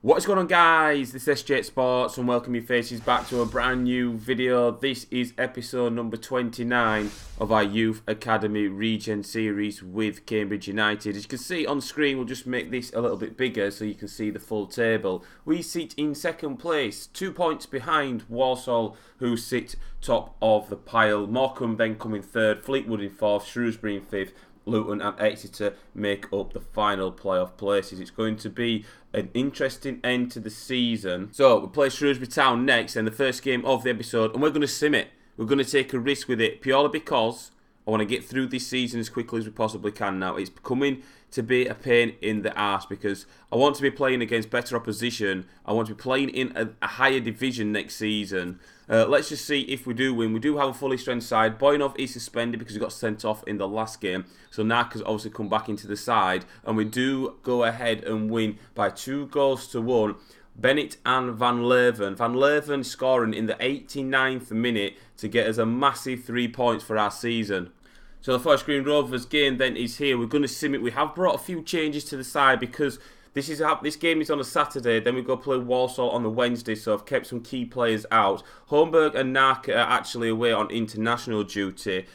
What is going on, guys? This is SJHSports and welcome your faces back to a brand new video. This is episode number 29 of our Youth Academy Regens series with Cambridge United. As you can see on screen, we'll just make this a little bit bigger so you can see the full table. We sit in second place, 2 points behind Walsall, who sit top of the pile. Morecambe then come in third, Fleetwood in fourth, Shrewsbury in fifth, Luton and Exeter make up the final playoff places. It's going to be an interesting end to the season. So we play Shrewsbury Town next in the first game of the episode, and we're going to sim it. We're going to take a risk with it purely because I want to get through this season as quickly as we possibly can now. It's becoming to be a pain in the arse because I want to be playing against better opposition. I want to be playing in a higher division next season. Let's just see if we do win. We do have a fully strength side. Boyanov is suspended because he got sent off in the last game. So Narca's obviously come back into the side. And we do go ahead and win by 2-1. Bennett and Van Leeuwen. Van Leeuwen scoring in the 89th minute to get us a massive 3 points for our season. So the Forest Green Rovers game then is here. We're going to sim it. We have brought a few changes to the side because this game is on a Saturday. Then we go play Walsall on the Wednesday. So I've kept some key players out. Holmberg and Narca are actually away on international duty.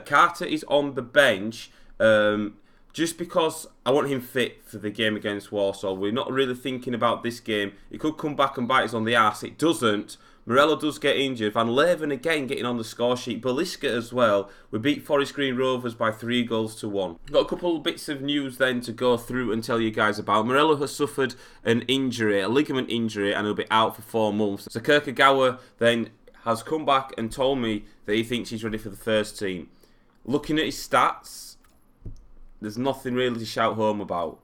Carter is on the bench. Just because I want him fit for the game against Walsall. We're not really thinking about this game. It could come back and bite us on the arse. It doesn't. Morello does get injured. Van Leeuwen again getting on the score sheet. Baliska as well. We beat Forest Green Rovers by 3-1. Got a couple of bits of news then to go through and tell you guys about. Morello has suffered an injury, a ligament injury, and he'll be out for 4 months. So Kierkegaard then has come back and told me that he thinks he's ready for the first team. Looking at his stats, there's nothing really to shout home about.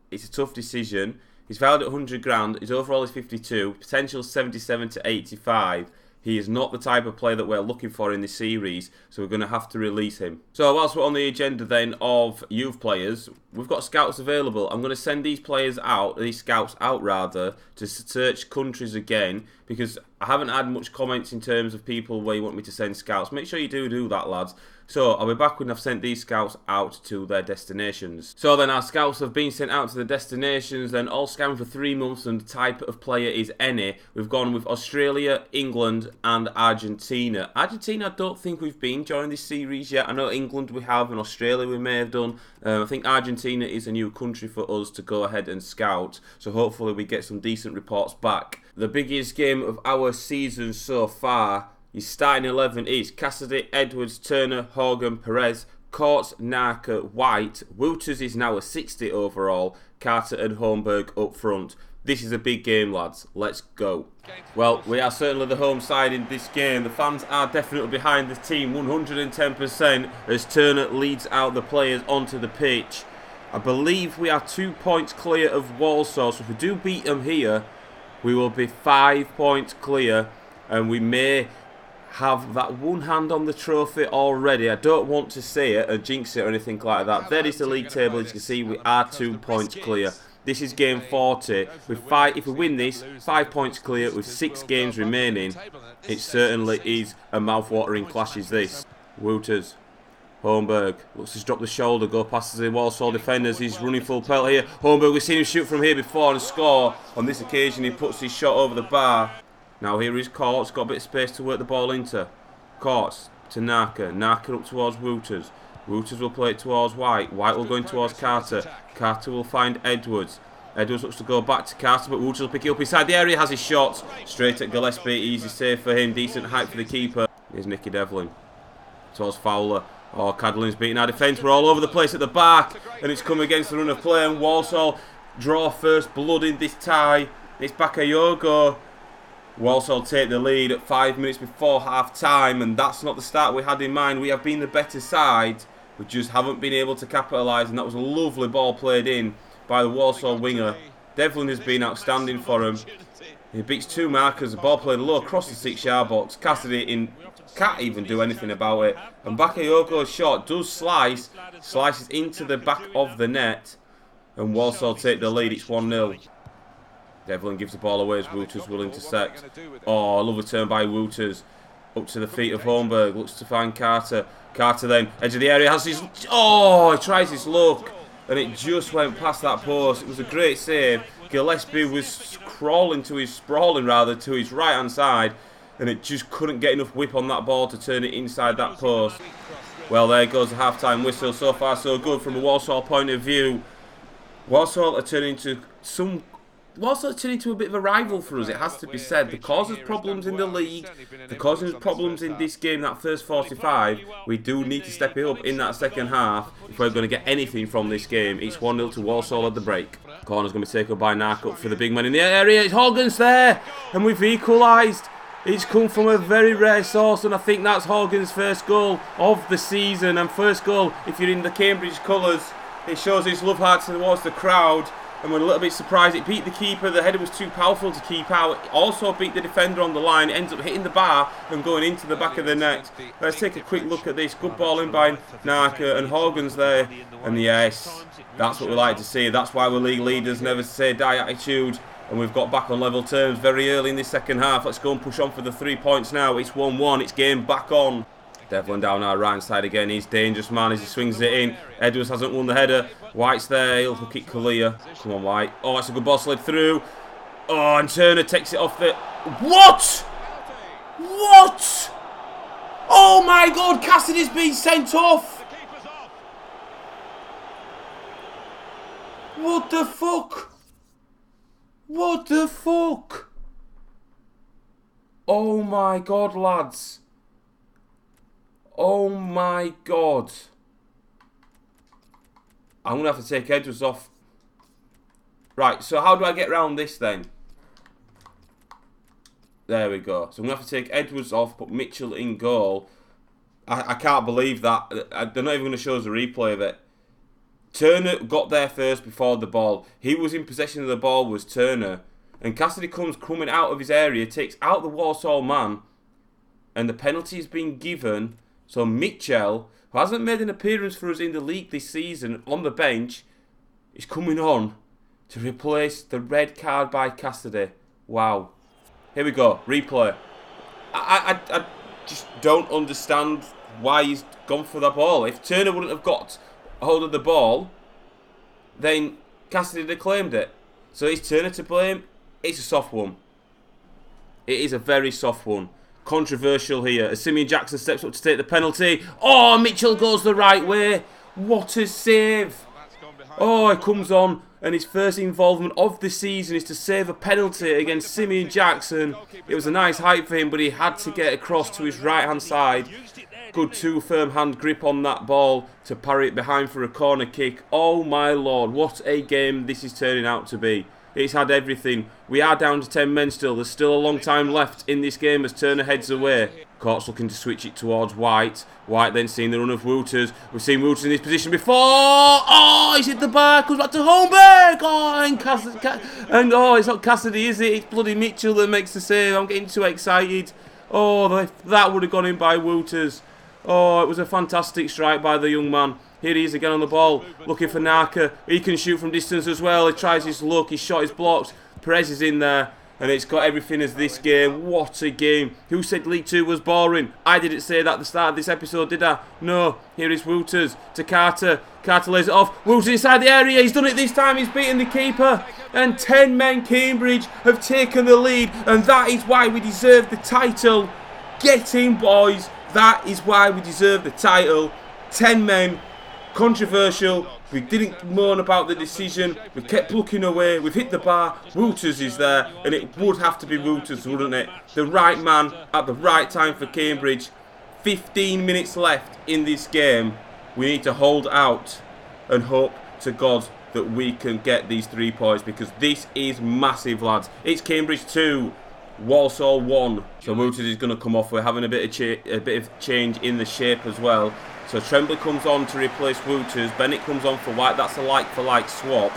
It's a tough decision. He's valued at 100 grand. His overall is 52. Potential 77 to 85. He is not the type of player that we're looking for in this series, so we're going to have to release him. So whilst we're on the agenda then of youth players, we've got scouts available. I'm going to send these scouts out rather, to search countries again, because I haven't had much comments in terms of people where you want me to send scouts. Make sure you do that, lads. So I'll be back when I've sent these scouts out to their destinations. So then our scouts have been sent out to the destinations, then all scouting for 3 months, and the type of player is any. We've gone with Australia, England and Argentina. Argentina I don't think we've been during this series yet. I know England we have and Australia we may have done. I think Argentina is a new country for us to go ahead and scout. So hopefully we get some decent reports back. The biggest game of our season so far, his starting 11 is Cassidy, Edwards, Turner, Horgan, Perez, Courts, Narca, White. Wouters is now a 60 overall. Carter and Holmberg up front. This is a big game, lads. Let's go. Well, we are certainly the home side in this game. The fans are definitely behind the team, 110%, as Turner leads out the players onto the pitch. I believe we are 2 points clear of Walsall, so if we do beat them here, we will be 5 points clear, and we may have that one hand on the trophy already. I don't want to say it or jinx it or anything like that. There is the league table. As you can see, we are 2 points clear. This is game 40. If we win this, 5 points clear with 6 games remaining. It certainly is a mouth-watering clash is this. Wouters. Holmberg looks to drop the shoulder, go past the Walsall defenders. He's running full pelt here. Holmberg, we've seen him shoot from here before and score. On this occasion, he puts his shot over the bar. Now here is Courts, got a bit of space to work the ball into. Courts to Narca. Narca up towards Wouters. Wouters will play it towards White. White will go in towards Carter. Carter will find Edwards. Edwards looks to go back to Carter, but Wouters will pick it up inside the area. Has his shot. Straight at Gillespie. Easy save for him. Decent height for the keeper. Here's Nicky Devlin. Towards Fowler. Oh, Cadlin's beating our defence. We're all over the place at the back. And it's come against the run of play. And Walsall draw first blood in this tie. It's Bakayoko. Walsall take the lead at 5 minutes before half-time, and that's not the start we had in mind. We have been the better side. We just haven't been able to capitalise, and that was a lovely ball played in by the Walsall winger. Devlin has been outstanding for him. He beats 2 markers, the ball played low across the 6-yard box. Cassidy can't even do anything about it. And Bakayoko's shot does slices into the back of the net, and Walsall take the lead. It's 1-0. Devlin gives the ball away as Wouters will intersect. Oh, lovely turn by Wouters. Up to the feet of Holmberg. Looks to find Carter. Carter then, edge of the area, has his... Oh, he tries his luck. and it just went past that post. It was a great save. Gillespie was sprawling to his right hand side, and it just couldn't get enough whip on that ball to turn it inside that post. Well, there goes the half-time whistle. So far, so good from a Walsall point of view. Walsall are turning into a bit of a rival for us, it has to be said. They cause us problems in the league, they're causing us problems in this game, that first 45. We do need to step it up in that second half if we're going to get anything from this game. It's 1-0 to Walsall at the break. Corner's going to be taken by Nark for the big man in the area. It's Horgan's there, and we've equalised. It's come from a very rare source, and I think that's Horgan's first goal of the season. And first goal, if you're in the Cambridge colours, it shows his love heart towards the crowd. And we're a little bit surprised. It beat the keeper. The header was too powerful to keep out. It also beat the defender on the line. It ends up hitting the bar and going into the back of the net. Let's take a quick look at this. Good ball in by Narka, and Horgan's there. And yes, that's what we like to see. That's why we're league leaders. Never say die attitude. And we've got back on level terms very early in this second half. Let's go and push on for the 3 points now. It's 1-1. It's game back on. Devlin down our right side again. He's dangerous, man, as he swings it in. Edwards hasn't won the header. White's there. He'll hook it clear. Come on, White. Oh, it's a good ball slid through. Oh, and Turner takes it off the... What? What? Oh, my God. Cassidy's been sent off. What the fuck? What the fuck? Oh, my God, lads. Oh my God. I'm going to have to take Edwards off. Right, so how do I get around this then? There we go. So I'm going to have to take Edwards off, put Mitchell in goal. I can't believe that. They're not even going to show us a replay of it. Turner got there first before the ball. He was in possession of the ball, was Turner. And Cassidy comes coming out of his area, takes out the Walsall man. And the penalty has been given. So Mitchell, who hasn't made an appearance for us in the league this season, on the bench, is coming on to replace the red card by Cassidy. Wow. Here we go. Replay. I just don't understand why he's gone for that ball. If Turner wouldn't have got a hold of the ball, then Cassidy would have claimed it. So is Turner to blame? It's a soft one. It is a very soft one. Controversial here as Simeon Jackson steps up to take the penalty. Oh, Mitchell goes the right way. What a save. Oh, he comes on, and his first involvement of the season is to save a penalty against Simeon Jackson. It was a nice height for him, but he had to get across to his right hand side. Good firm hand grip on that ball to parry it behind for a corner kick. Oh my Lord, what a game this is turning out to be. It's had everything. We are down to 10 men still. There's still a long time left in this game as Turner heads away. Court's looking to switch it towards White. White then seeing the run of Wouters. We've seen Wouters in this position before. Oh, he's hit the bar. Comes back to Holmberg. Oh, and oh, it's not Cassidy, is it? It's bloody Mitchell that makes the save. I'm getting too excited. Oh, that would have gone in by Wouters. Oh, it was a fantastic strike by the young man. Here he is again on the ball, looking for Narka. He can shoot from distance as well. He tries his luck. His shot is blocked. Perez is in there. And it's got everything as this game. What a game. Who said League 2 was boring? I didn't say that at the start of this episode, did I? No. Here is Wouters to Carter. Carter lays it off. Wouters inside the area. He's done it this time. He's beaten the keeper. And 10 men Cambridge have taken the lead. And that is why we deserve the title. Get in, boys. That is why we deserve the title. 10 men. Controversial. We didn't moan about the decision. We kept looking away. We've hit the bar. Wouters is there. And it would have to be Wouters, wouldn't it? The right man at the right time for Cambridge. 15 minutes left in this game. We need to hold out and hope to God that we can get these 3 points, because this is massive, lads. It's Cambridge 2. Walsall 1. So Wouters is going to come off. We're having a bit of change in the shape as well. So Tremblay comes on to replace Wouters. Bennett comes on for White. That's a like-for-like swap.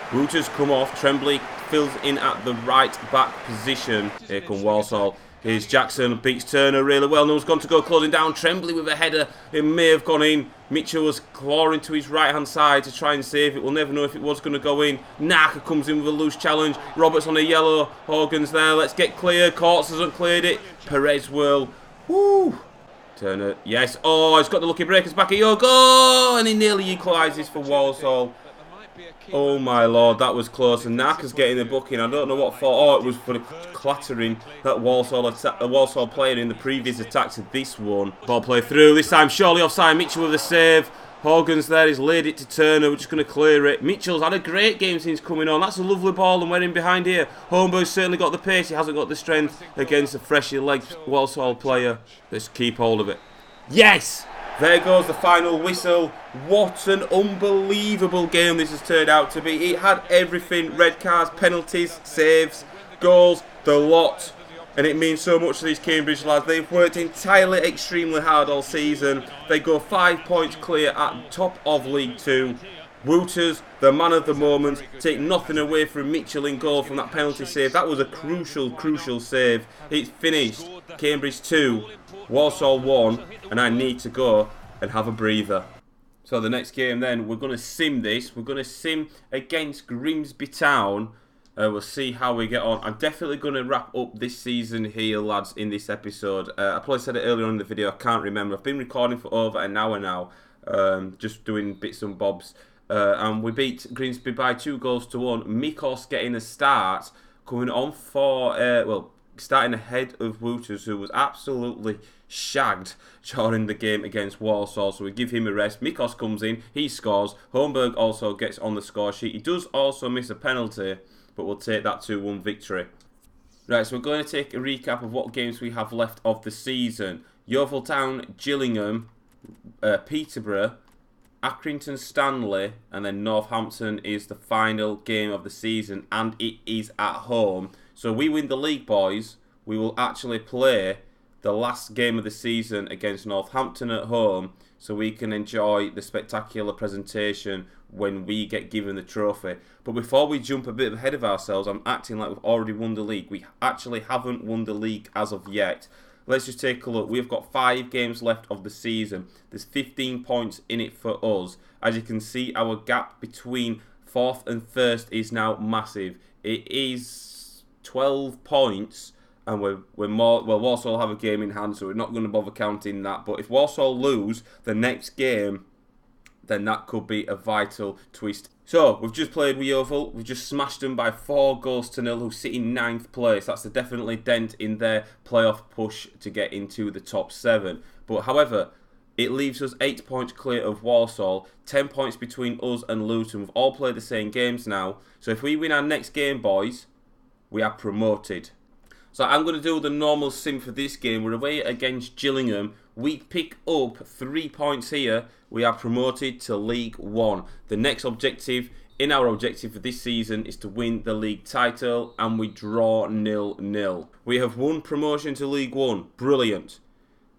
Wouters come off. Tremblay fills in at the right back position. Here come Walsall. Here's Jackson. Beats Turner really well. No one's gone to go closing down. Tremblay with a header. It may have gone in. Mitchell was clawing to his right-hand side to try and save it. We'll never know if it was going to go in. Narka comes in with a loose challenge. Roberts on a yellow. Horgan's there. Let's get clear. Courts hasn't cleared it. Perez will. Woo! Turner, yes. Oh, he's got the lucky breakers back at your goal, and he nearly equalises for Walsall. Oh my lord, that was close. And Naka's getting the booking. I don't know what for. Oh, it was for the clattering that Walsall player in the previous attack to this one. Ball play through. This time surely offside. Mitchell with the save. Horgan's there. He's laid it to Turner. We're just going to clear it. Mitchell's had a great game since coming on. That's a lovely ball and we're in behind here. Holmberg's certainly got the pace. He hasn't got the strength against a freshly legged Walsall player. Let's keep hold of it. Yes! There goes the final whistle. What an unbelievable game this has turned out to be. It had everything. Red cards, penalties, saves, goals, the lot. And it means so much to these Cambridge lads. They've worked entirely extremely hard all season. They go 5 points clear at top of League 2. Wooters, the man of the moment, take nothing away from Mitchell in goal from that penalty save. That was a crucial save. It's finished. Cambridge 2, Walsall 1, and I need to go and have a breather. So the next game then, we're going to sim this. We're going to sim against Grimsby Town. We'll see how we get on. I'm definitely going to wrap up this season here, lads, in this episode. I probably said it earlier on in the video. I can't remember. I've been recording for over an hour now, just doing bits and bobs. And we beat Grimsby by 2-1. Mikos getting a start, coming on for, starting ahead of Wooters, who was absolutely shagged during the game against Walsall. So we give him a rest. Mikos comes in, he scores. Holmberg also gets on the score sheet. He does also miss a penalty, but we'll take that 2-1 victory. Right, so we're going to take a recap of what games we have left of the season. Yeovil Town, Gillingham, Peterborough, Accrington Stanley, and then Northampton is the final game of the season, and it is at home. So we win the league, boys. We will actually play the last game of the season against Northampton at home, so we can enjoy the spectacular presentation when we get given the trophy. But before we jump a bit ahead of ourselves, I'm acting like we've already won the league. We actually haven't won the league as of yet. Let's just take a look. We've got 5 games left of the season. There's 15 points in it for us. As you can see, our gap between 4th and 1st is now massive. It is 12 points, and we're more. Well, Walsall have a game in hand, so we're not going to bother counting that. But if Walsall lose the next game, then that could be a vital twist. So, we've just played with Yeovil. We've just smashed them by 4-0, who sit in 9th place. That's a definitely dent in their playoff push to get into the top 7. But, however, it leaves us 8 points clear of Walsall, 10 points between us and Luton. We've all played the same games now. So, if we win our next game, boys, we are promoted. So, I'm going to do the normal sim for this game. We're away against Gillingham. We pick up 3 points here. We are promoted to League 1. The next objective, in our objective for this season, is to win the league title, and we draw 0-0. We have won promotion to League 1. Brilliant.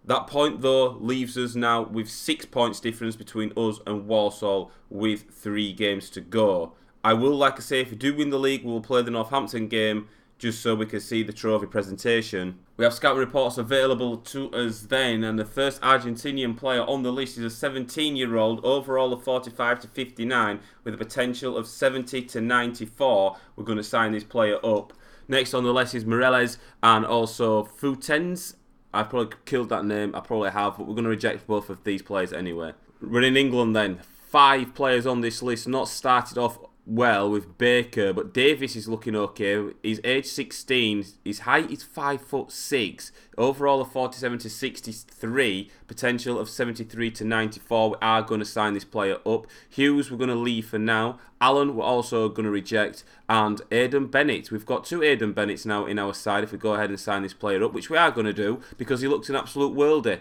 That point, though, leaves us now with 6 points difference between us and Walsall with 3 games to go. I will, like I say, if we do win the league, we will play the Northampton game, just so we can see the trophy presentation. We have scouting reports available to us then, and the first Argentinian player on the list is a 17-year-old, overall of 45 to 59, with a potential of 70 to 94. We're going to sign this player up. Next on the list is Moreles and also Futens. I've probably killed that name, I probably have, but we're going to reject both of these players anyway. We're in England then. 5 players on this list, not started off well with Baker, but Davis is looking okay. He's age 16, his height is 5'6", overall of 47 to 63, potential of 73 to 94. We are going to sign this player up. Hughes we're going to leave for now. Allen we're also going to reject, and Aidan Bennett. We've got 2 Aidan Bennetts now in our side if we go ahead and sign this player up, which we are going to do because he looks an absolute worldie.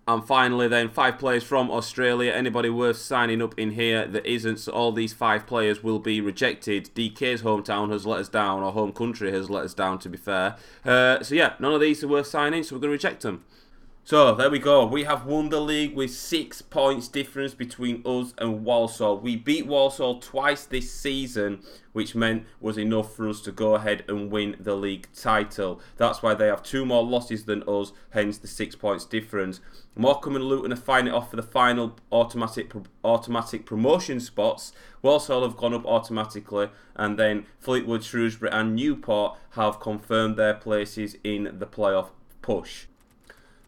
And finally then, 5 players from Australia. Anybody worth signing up in here that isn't, so all these 5 players will be rejected. DK's hometown has let us down, or home country has let us down, to be fair. So yeah, none of these are worth signing, so we're going to reject them. So, there we go. We have won the league with 6 points difference between us and Walsall. We beat Walsall twice this season, which meant was enough for us to go ahead and win the league title. That's why they have 2 more losses than us, hence the 6 points difference. Morecambe and Luton are fighting it off for the final automatic promotion spots. Walsall have gone up automatically, and then Fleetwood, Shrewsbury and Newport have confirmed their places in the playoff push.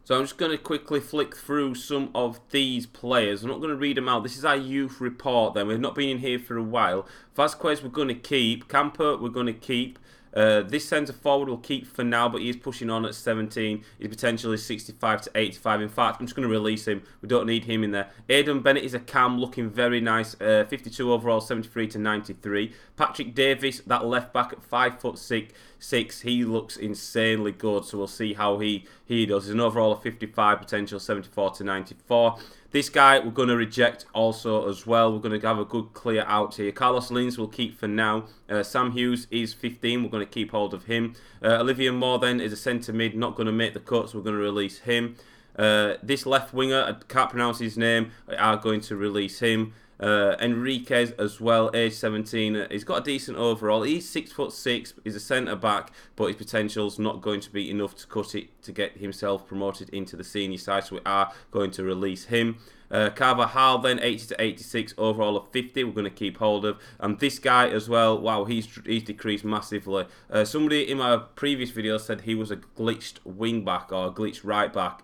So I'm just going to quickly flick through some of these players. I'm not going to read them out. This is our youth report then. We've not been in here for a while. Vasquez we're going to keep. Camper we're going to keep. This centre forward we'll keep for now, but he is pushing on at 17. His potential is 65 to 85. In fact, I'm just going to release him. We don't need him in there. Aidan Bennett is a cam, looking very nice. 52 overall, 73 to 93. Patrick Davis, that left back at 5'6", he looks insanely good. So we'll see how he does. He's an overall of 55, potential 74 to 94. This guy we're going to reject also as well. We're going to have a good clear out here. Carlos Lins we'll keep for now. Sam Hughes is 15. We're going to keep hold of him. Olivia Moore then is a centre mid. Not going to make the cut, so we're going to release him. This left winger, I can't pronounce his name. We are going to release him. Enriquez as well, age 17. He's got a decent overall. He's 6'6". He's a centre back, but his potential's not going to be enough to cut it to get himself promoted into the senior side. So we are going to release him. Carvajal then 80 to 86, overall of 50. We're going to keep hold of, and this guy as well. Wow, he's decreased massively. Somebody in my previous video said he was a glitched wing back or a glitched right back.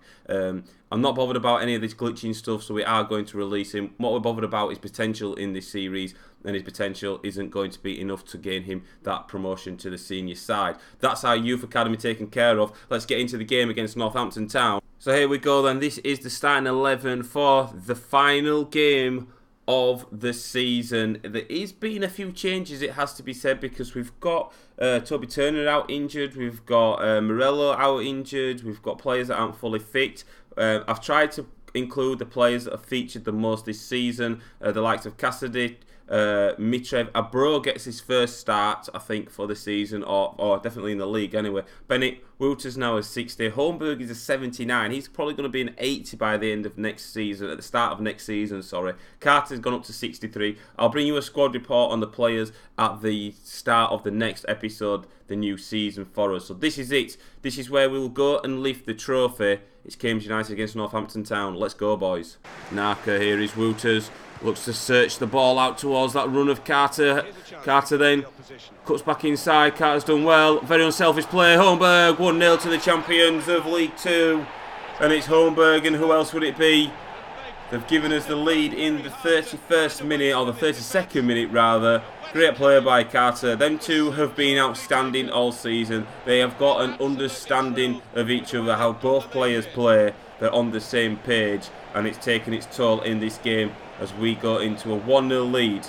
I'm not bothered about any of this glitching stuff, so we are going to release him. What we're bothered about is potential in this series, and his potential isn't going to be enough to gain him that promotion to the senior side. That's our youth academy taken care of. Let's get into the game against Northampton Town. So here we go then. This is the starting 11 for the final game of the season. There is been a few changes, it has to be said, because we've got Toby Turner out injured, we've got Morello out injured, we've got players that aren't fully fit. I've tried to include the players that have featured the most this season, the likes of Cassidy, Mitrev. Abro gets his first start, I think, for the season, or definitely in the league anyway. Bennett Wouters now is 60. Holmberg is a 79. He's probably going to be an 80 by the end of next season, at the start of next season, sorry. Carter's gone up to 63. I'll bring you a squad report on the players at the start of the next episode, the new season for us. So this is it. This is where we'll go and lift the trophy. It's Cambridge United against Northampton Town. Let's go, boys. Naka, here is Wouters. Looks to search the ball out towards that run of Carter. Carter then cuts back inside. Carter's done well. Very unselfish play. Holmberg 1-0 to the champions of League 2. And it's Holmberg, and who else would it be? They've given us the lead in the 31st minute, or the 32nd minute rather. Great play by Carter. Them two have been outstanding all season. They have got an understanding of each other, how both players play. They're on the same page, and it's taken its toll in this game as we go into a 1-0 lead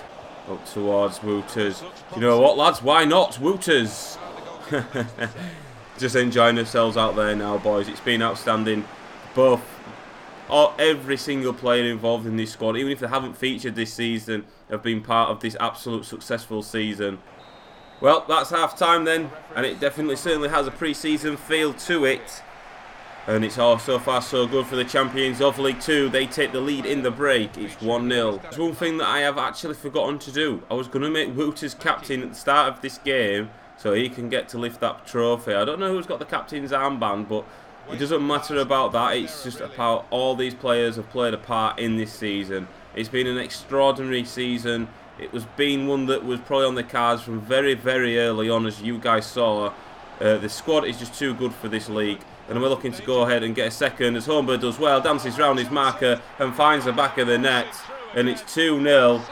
up towards Wouters. You know what, lads? Why not Wouters? Just enjoying ourselves out there now, boys. It's been outstanding. Every single player involved in this squad, even if they haven't featured this season, have been part of this absolute successful season. Well, that's half time then, and it certainly has a pre-season feel to it. And it's all so far so good for the champions of League 2. They take the lead in the break. It's 1-0. There's one thing that I have actually forgotten to do. I was going to make Wouters captain at the start of this game so he can get to lift that trophy. I don't know who's got the captain's armband, but it doesn't matter about that. It's just about all these players have played a part in this season. It's been an extraordinary season. It was being one that was probably on the cards from very, very early on, as you guys saw. The squad is just too good for this league. And we're looking to go ahead and get a second as Holmberg does well, dances round his marker and finds the back of the net. And it's 2-0.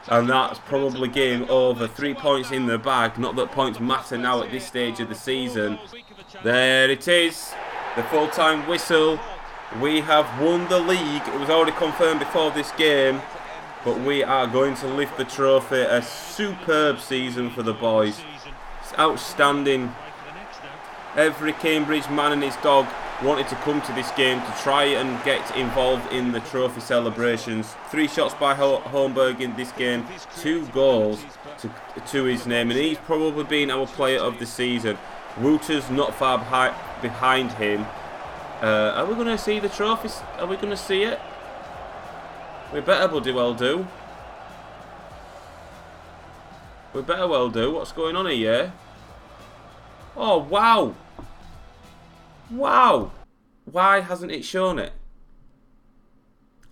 And that's probably game over. 3 points in the bag. Not that points matter now at this stage of the season. There it is. The full-time whistle. We have won the league. It was already confirmed before this game. But we are going to lift the trophy. A superb season for the boys. It's outstanding. Every Cambridge man and his dog wanted to come to this game to try and get involved in the trophy celebrations. 3 shots by Holmberg in this game, 2 goals to his name, and he's probably been our player of the season. Wouters not far behind him. Are we going to see the trophies? Are we going to see it? We better bloody well do. We better well do. What's going on here? Oh, wow. Wow. Why hasn't it shown it?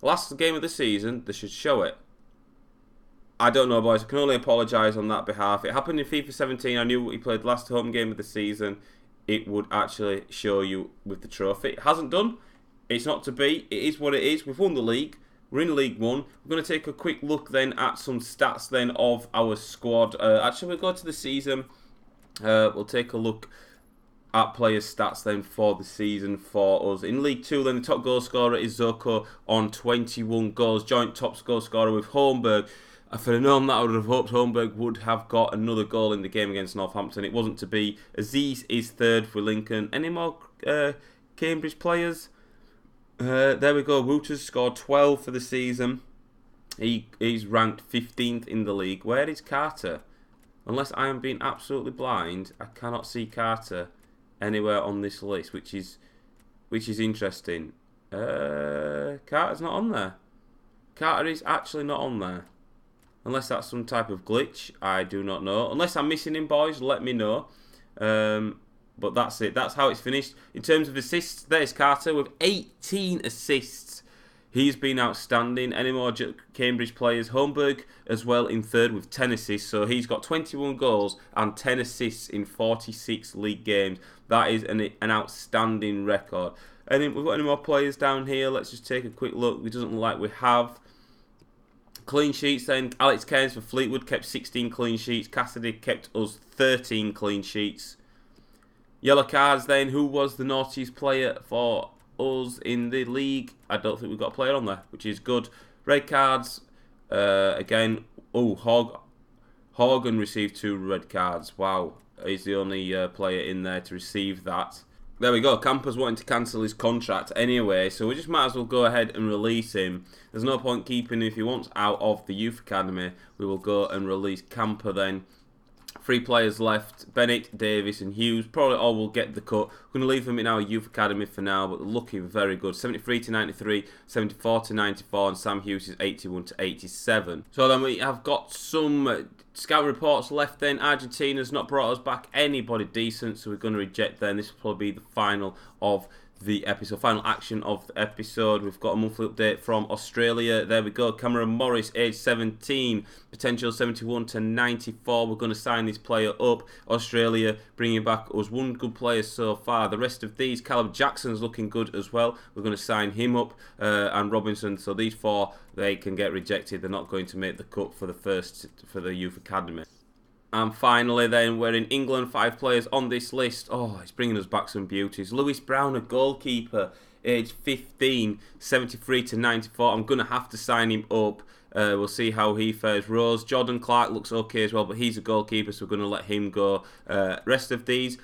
Last game of the season, they should show it. I don't know, boys. I can only apologise on that behalf. It happened in FIFA 17. I knew he played last home game of the season. It would actually show you with the trophy. It hasn't done. it's not to be. It is what it is. We've won the league. We're in League One. We're going to take a quick look then at some stats then of our squad. Actually, we'll go to the season. We'll take a look at players' stats then for the season for us. In League 2 then, the top goal scorer is Zoko on 21 goals. Joint top goal scorer with Holmberg. If I'd known that, I would have hoped Holmberg would have got another goal in the game against Northampton. It wasn't to be. Aziz is third for Lincoln. Any more Cambridge players? There we go. Wooters scored 12 for the season. He's ranked 15th in the league. Where is Carter? Unless I am being absolutely blind, I cannot see Carter anywhere on this list, which is interesting. Carter's not on there. Carter is actually not on there. Unless that's some type of glitch, I do not know. Unless I'm missing him, boys, let me know. But that's it. That's how it's finished. In terms of assists, there's Carter with 18 assists. He's been outstanding. Any more Cambridge players? Holmberg as well in third with 10 assists. So he's got 21 goals and 10 assists in 46 league games. That is an outstanding record. And then we've got any more players down here? Let's just take a quick look. It doesn't look like we have. Clean sheets then. Alex Cairns for Fleetwood kept 16 clean sheets. Cassidy kept us 13 clean sheets. Yellow cards then. Who was the naughtiest player for us in the league? I don't think we've got a player on there, which is good. Red cards. Again. Oh, Horgan received 2 red cards. Wow. He's the only player in there to receive that. There we go. Camper's wanting to cancel his contract anyway, so we just might as well go ahead and release him. There's no point keeping him if he wants out of the youth academy. We will go and release Camper then. 3 players left, Bennett, Davis and Hughes. Probably all will get the cut. We're going to leave them in our youth academy for now, but looking very good. 73 to 93, 74 to 94, and Sam Hughes is 81 to 87. So then we have got some scout reports left then. Argentina's not brought us back anybody decent, so we're going to reject them. This will probably be the final of the episode, final action of the episode. We've got a monthly update from Australia. There we go. Cameron Morris, age 17, potential 71 to 94. We're going to sign this player up. Australia bringing back us 1 good player so far. The rest of these, Caleb Jackson's looking good as well. We're going to sign him up, and Robinson. So these 4, they can get rejected. They're not going to make the cut for the youth academy. And finally then, we're in England, 5 players on this list. Oh, it's bringing us back some beauties. Lewis Brown, a goalkeeper, age 15, 73 to 94. I'm going to have to sign him up. We'll see how he fares. Rose, Jordan Clark looks okay as well, but he's a goalkeeper, so we're going to let him go. Rest of these,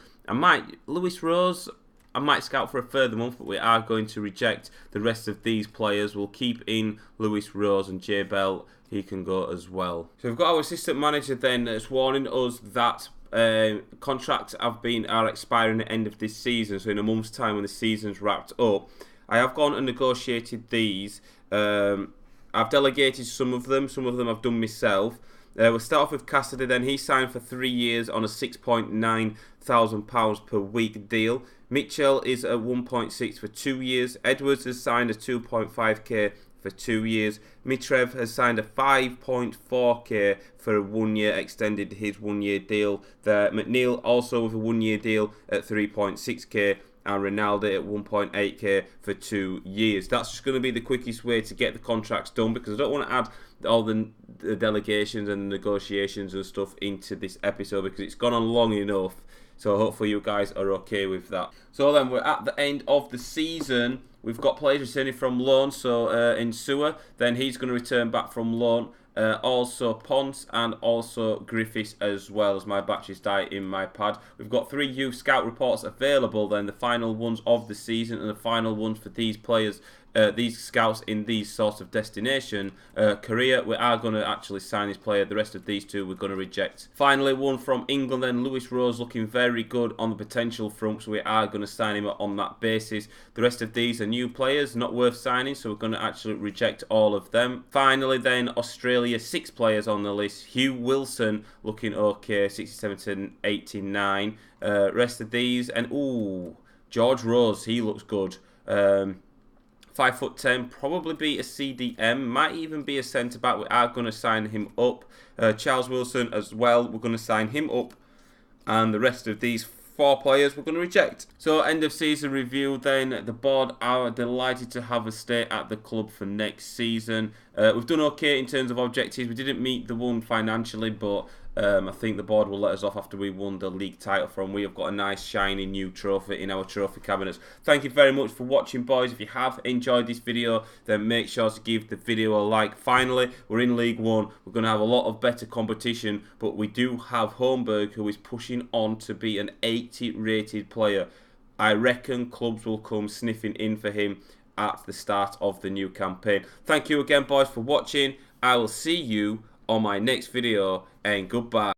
Lewis Rose, I might scout for a further month, but we are going to reject the rest of these players. We'll keep in Lewis Rose, and Jay Bell, he can go as well. So we've got our assistant manager then that's warning us that contracts are expiring at the end of this season. So in a month's time when the season's wrapped up, I have gone and negotiated these. I've delegated some of them I've done myself. We'll start off with Cassidy then. He signed for 3 years on a £6.9 thousand per week deal. Mitchell is at 1.6 for 2 years. Edwards has signed a 2.5k for 2 years. Mitrev has signed a 5.4k for a 1 year, extended his 1 year deal there. McNeil also with a 1 year deal at 3.6k, and Ronaldo at 1.8k for 2 years. That's just going to be the quickest way to get the contracts done, because I don't want to add all the delegations and negotiations and stuff into this episode, because it's gone on long enough. So hopefully you guys are okay with that. So then we're at the end of the season. We've got players returning from loan. So in Sewer, then he's going to return back from loan. Also Ponce and also Griffiths as well, as my batches die in my pad. We've got 3 youth scout reports available then, the final ones of the season and the final ones for these players, these scouts in these sorts of destination. Korea, we are going to actually sign this player. The rest of these 2 we're going to reject. Finally, one from England then, Lewis Rose, looking very good on the potential front, so we are going to sign him on that basis. The rest of these are new players, not worth signing, so we're going to actually reject all of them. Finally then, Australia, 6 players on the list. Hugh Wilson looking okay, 67 to 89. Rest of these, and George Rose, he looks good. 5'10", probably be a CDM, might even be a centre back. We are going to sign him up. Charles Wilson as well, we're going to sign him up. And the rest of these 4 players we're going to reject. So end of season review then. The board are delighted to have us stay at the club for next season. We've done okay in terms of objectives. We didn't meet the one financially, but I think the board will let us off after we won the league title from. We have got a nice shiny new trophy in our trophy cabinets. Thank you very much for watching, boys. If you have enjoyed this video, then make sure to give the video a like. Finally, we're in League 1. We're going to have a lot of better competition, but we do have Holmberg, who is pushing on to be an 80 rated player. I reckon clubs will come sniffing in for him at the start of the new campaign. Thank you again, boys, for watching. I will see you on my next video, and goodbye.